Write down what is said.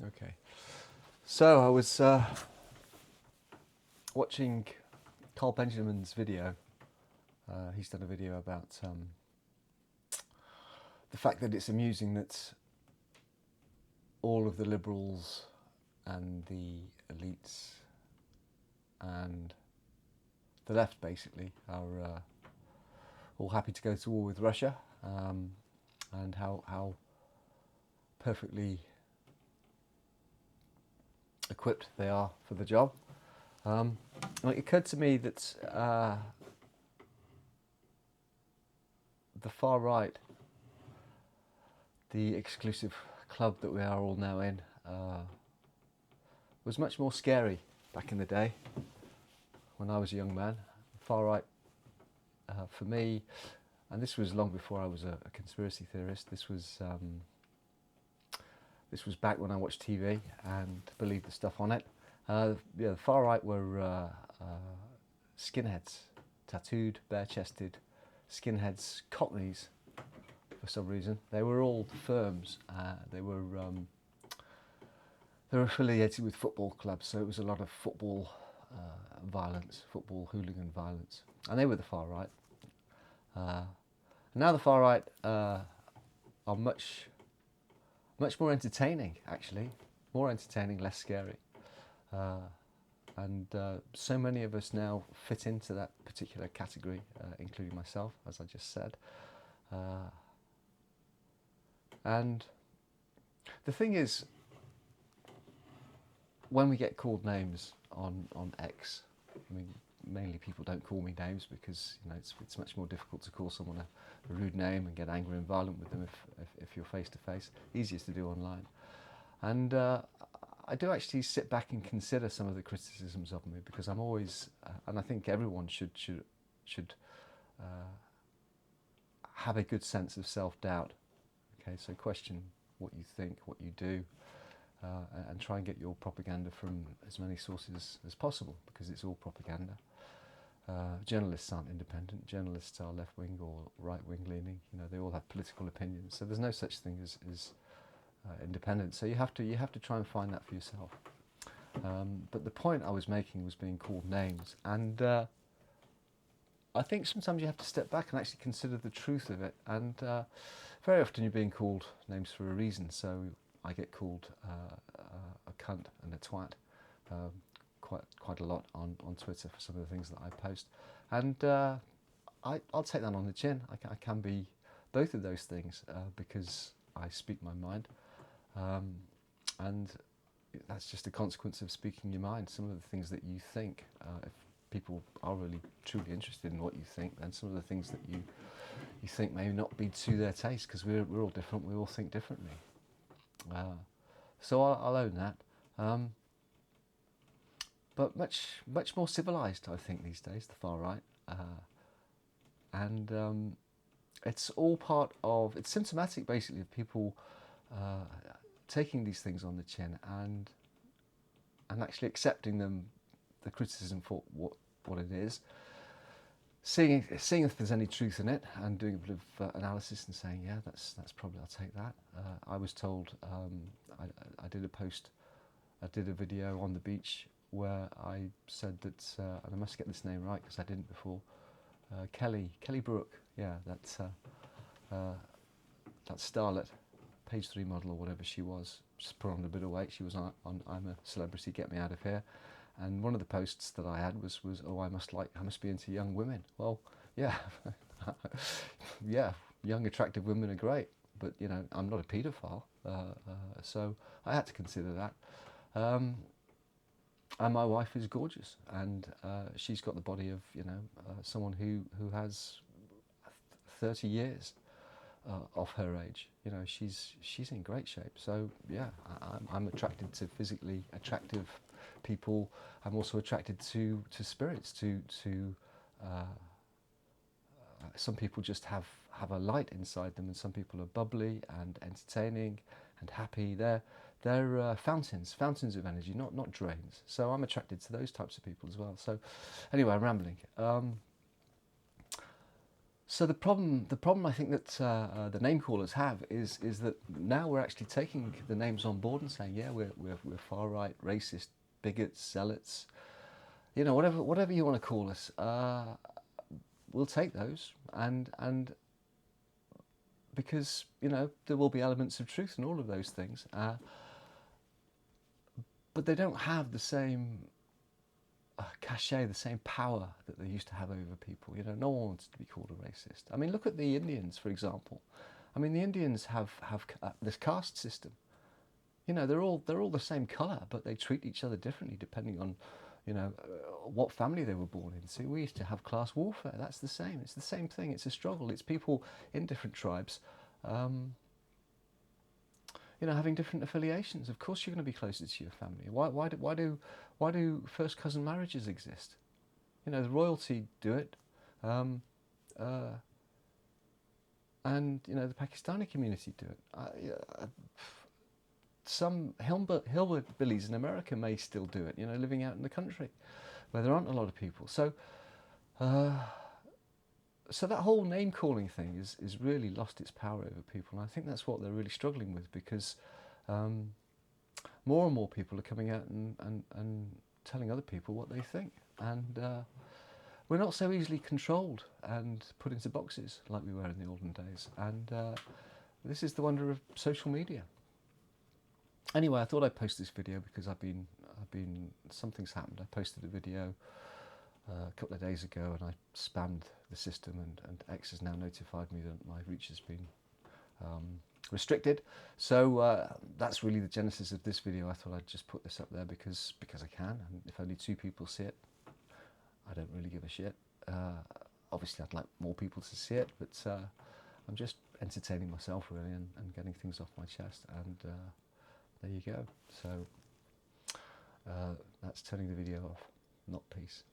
Okay. So I was watching Carl Benjamin's video. He's done a video about the fact that it's amusing that all of the liberals and the elites and the left basically are all happy to go to war with Russia, and how perfectly equipped they are for the job. It occurred to me that the far right, the exclusive club that we are all now in, was much more scary back in the day when I was a young man. The far right, for me, and this was long before I was a conspiracy theorist. This was back when I watched TV and believed the stuff on it. The far right were skinheads, tattooed, bare-chested skinheads, cockneys for some reason. They were all firms. They were affiliated with football clubs, so it was a lot of football violence, football hooligan violence, and they were the far right. Now the far right are much more entertaining, actually, more entertaining, less scary. And so many of us now fit into that particular category, including myself, as I just said. And the thing is, when we get called names on X, I mean, mainly people don't call me names because it's much more difficult to call someone a rude name and get angry and violent with them if you're face to face. Easiest to do online. And I do actually sit back and consider some of the criticisms of me, because I'm always, and I think everyone should have a good sense of self-doubt. Okay, so question what you think, what you do, and try and get your propaganda from as many sources as possible, because it's all propaganda. Journalists aren't independent. Journalists are left-wing or right-wing leaning. They all have political opinions. So there's no such thing as independent. So you have to try and find that for yourself. But the point I was making was being called names, and I think sometimes you have to step back and actually consider the truth of it. And very often you're being called names for a reason. So I get called a cunt and a twat quite a lot on Twitter for some of the things that I post, and I'll take that on the chin. I can be both of those things because I speak my mind, and that's just a consequence of speaking your mind. Some of the things that you think, if people are really truly interested in what you think, then some of the things that you think may not be to their taste, because we're all different. We all think differently. So I'll own that. But much more civilized, I think, these days, the far right, and it's all part of. It's symptomatic, basically, of people taking these things on the chin and actually accepting them, the criticism for what it is, seeing if there's any truth in it, and doing a bit of analysis and saying, yeah, that's probably, I'll take that. I was told, I did a post, I did a video on the beach where I said that, and I must get this name right because I didn't before, Kelly Brook, yeah, that starlet, page 3 model or whatever she was, just put on a bit of weight. She was on I'm a Celebrity, Get Me Out of Here. And one of the posts that I had was oh, I must be into young women. Well, yeah, yeah, young attractive women are great, but I'm not a paedophile, so I had to consider that. And my wife is gorgeous, and she's got the body of someone who has 30 years of her age. She's in great shape. So yeah, I'm attracted to physically attractive people. I'm also attracted to spirits. To some people just have a light inside them, and some people are bubbly and entertaining and happy. They're fountains of energy, not drains. So I'm attracted to those types of people as well. So anyway, I'm rambling. So the problem I think that the name callers have is that now we're actually taking the names on board and saying, yeah, we're far right, racist, bigots, zealots, you know, whatever you want to call us. We'll take those, and because, you know, there will be elements of truth in all of those things, but they don't have the same cachet, the same power that they used to have over people. You know, no one wants to be called a racist. I mean, look at the Indians, for example. I mean, the Indians have this caste system. You know, they're all the same colour, but they treat each other differently depending on, you know, what family they were born into. We used to have class warfare. That's the same. It's the same thing. It's a struggle. It's people in different tribes, you know, having different affiliations. Of course, you're going to be closer to your family. Why do first cousin marriages exist? You know, the royalty do it, and you know, the Pakistani community do it. Some hillbillies in America may still do it, you know, living out in the country where there aren't a lot of people. So, so that whole name calling thing is really lost its power over people, and I think that's what they're really struggling with, because more and more people are coming out and telling other people what they think, and we're not so easily controlled and put into boxes like we were in the olden days, and this is the wonder of social media. Anyway, I thought I'd post this video because something's happened. I posted a video a couple of days ago and I spammed the system, and X has now notified me that my reach has been restricted. So that's really the genesis of this video. I thought I'd just put this up there because I can, and if only 2 people see it, I don't really give a shit. Obviously I'd like more people to see it, but I'm just entertaining myself really, and getting things off my chest, and there you go. So that's turning the video off, not peace.